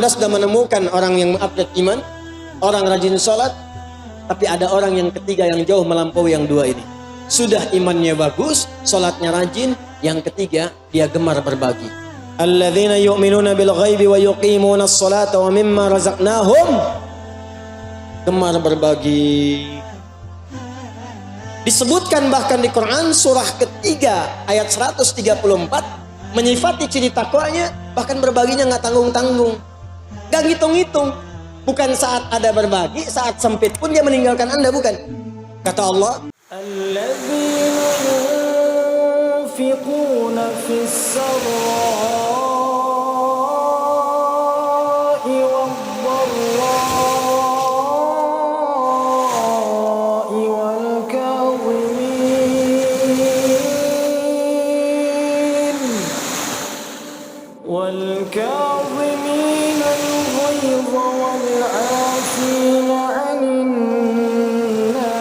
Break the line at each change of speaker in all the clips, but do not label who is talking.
Anda sudah menemukan orang yang mengupgrade iman, orang rajin sholat, tapi ada orang yang ketiga yang jauh melampaui yang dua ini. Sudah imannya bagus, sholatnya rajin, yang ketiga dia gemar berbagi. Alladzina yu'minuna bil ghaibi wa yuqimuna as-salata wa mimma razaqnahum. Gemar berbagi. Disebutkan bahkan di Quran surah ketiga ayat 134 menyifati ciri takwanya, bahkan berbaginya nggak tanggung-tanggung, nggak ngitung-ngitung. Bukan saat ada berbagi, saat sempit pun dia meninggalkan Anda, bukan. Kata Allah, alladzina yunfiquna fis sarra'i wad-dharra'i wal kadhimin al-ghayza wal-'afina 'anil nas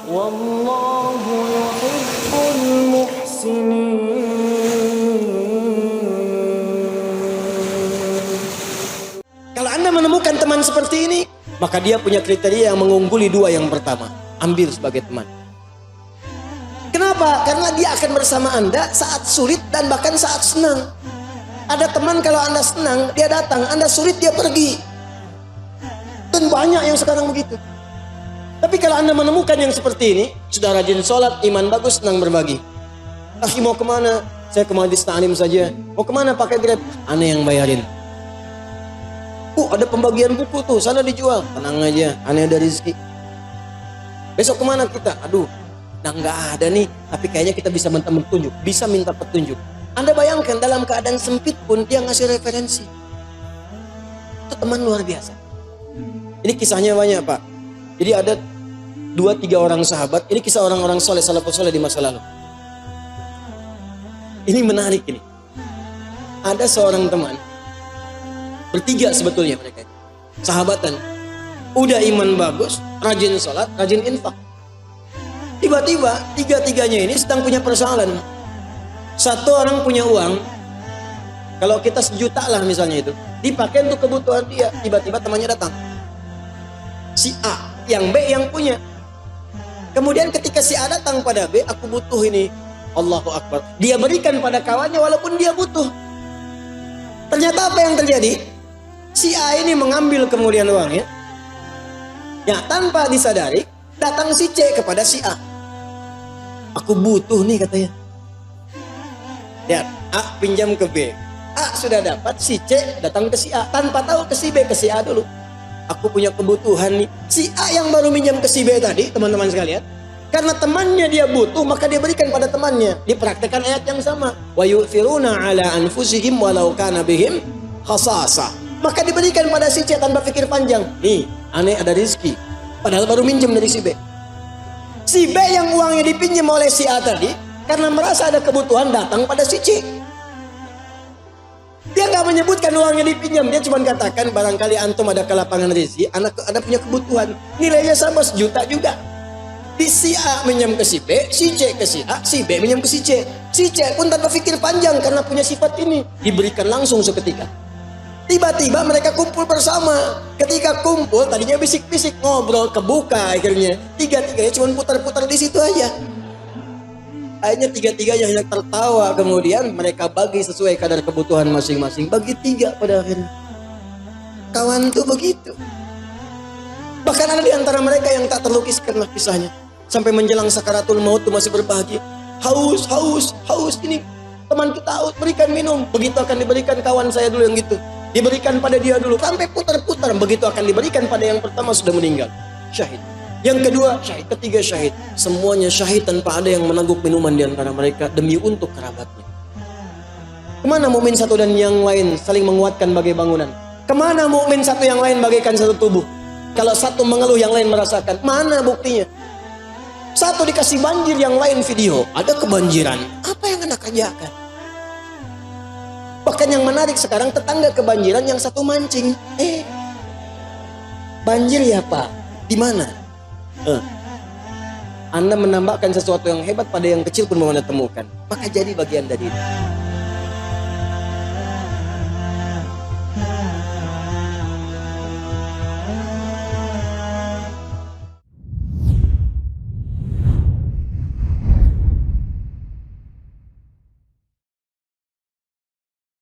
wallahu yuhibbul muhsinin. Kalau Anda menemukan teman seperti ini, maka dia punya kriteria yang mengungguli dua yang pertama. Ambil sebagai teman. Kenapa? Karena dia akan bersama Anda saat sulit dan bahkan saat senang. Ada teman kalau Anda senang, dia datang. Anda sulit, dia pergi. Dan banyak yang sekarang begitu. Tapi kalau Anda menemukan yang seperti ini, sudah rajin sholat, iman bagus, senang berbagi. Akhi mau kemana? Saya ke Majlis Ta'lim saja. Mau kemana pakai Grab? Aneh yang bayarin. Ada pembagian buku tuh, sana dijual. Tenang aja, aneh ada rezeki. Besok kemana kita? Aduh, nggak ada nih, tapi kayaknya kita bisa minta petunjuk, bisa minta petunjuk. Anda bayangkan dalam keadaan sempit pun dia ngasih referensi. Itu teman luar biasa. Ini kisahnya banyak, Pak. Jadi ada 2-3 orang sahabat. Ini kisah orang-orang soleh, salafus soleh di masa lalu. Ini menarik ini. Ada seorang teman, bertiga sebetulnya mereka, sahabatan. Udah iman bagus, rajin sholat, rajin infak. Tiba-tiba tiga-tiganya ini sedang punya persoalan. Satu orang punya uang, kalau kita 1 juta lah misalnya itu, dipakai untuk kebutuhan dia. Tiba-tiba temannya datang, si A, yang B yang punya. Kemudian ketika si A datang pada B, aku butuh ini, Allahu Akbar, dia berikan pada kawannya walaupun dia butuh. Ternyata apa yang terjadi? Si A ini mengambil kemudian uangnya, ya tanpa disadari datang si C kepada si A. Aku butuh nih katanya. Ya, A pinjam ke B. A sudah dapat, si C datang ke si A tanpa tahu ke si B, ke si A dulu. Aku punya kebutuhan nih. Si A yang baru minjam ke si B tadi, teman-teman sekalian, karena temannya dia butuh, maka dia berikan pada temannya. Dipraktekkan ayat yang sama. Wa yu'thiruna ala anfusihim walau kana bihim khasasah. Maka diberikan pada si C tanpa pikir panjang. Nih, aneh ada rezeki. Padahal baru minjem dari si B. Si B yang uangnya dipinjam oleh si A tadi, karena merasa ada kebutuhan datang pada si C. Dia nggak menyebutkan uangnya dipinjam, dia cuma katakan barangkali antum ada kelapangan rezeki, anak ada punya kebutuhan, nilainya sama 1 juta juga. Di si A minjam ke si B, si C ke si A, si B minjam ke si C. Si C pun tanpa pikir panjang karena punya sifat ini, diberikan langsung seketika. Tiba-tiba mereka kumpul bersama. Ketika kumpul, tadinya bisik-bisik, ngobrol, kebuka akhirnya. Tiga-tiganya cuma putar-putar di situ aja. Akhirnya tiga-tiganya hanya tertawa. Kemudian mereka bagi sesuai kadar kebutuhan masing-masing. Bagi 3 pada akhirnya. Kawan tuh begitu. Bahkan ada di antara mereka yang tak terlukiskan kisahnya. Sampai menjelang sakaratul maut tuh masih berbagi. Haus, haus, haus ini. Teman kita haus, berikan minum. Begitu akan diberikan kawan saya dulu yang gitu. Diberikan pada dia dulu, sampai putar-putar. Begitu akan diberikan pada yang pertama sudah meninggal, syahid. Yang kedua syahid, ketiga syahid. Semuanya syahid tanpa ada yang menangguk minuman di antara mereka demi untuk kerabatnya. Kemana mukmin satu dan yang lain saling menguatkan bagai bangunan? Kemana mukmin satu yang lain bagaikan satu tubuh? Kalau satu mengeluh yang lain merasakan, mana buktinya? Satu dikasih banjir, yang lain video, ada kebanjiran. Apa yang Anda kerjakan? Bahkan yang menarik sekarang, tetangga kebanjiran, yang satu mancing. Banjir ya Pak? Di mana? Anda menambahkan sesuatu yang hebat pada yang kecil pun mau Anda temukan. Maka jadi bagian dari itu.